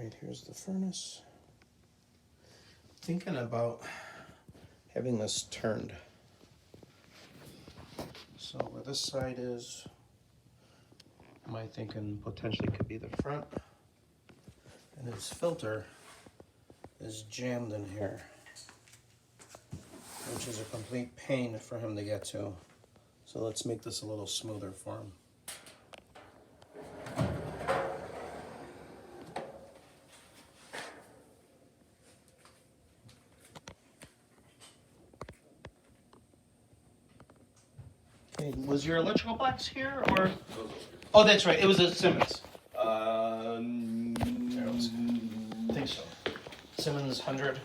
right, here's the furnace. Thinking about having this turned. So where this side is, my thinking potentially could be the front. And his filter is jammed in here, which is a complete pain for him to get to. So let's make this a little smoother for him. Okay, was your electrical box here or? Oh, that's right, it was a Simmons. I think so. Simmons 100.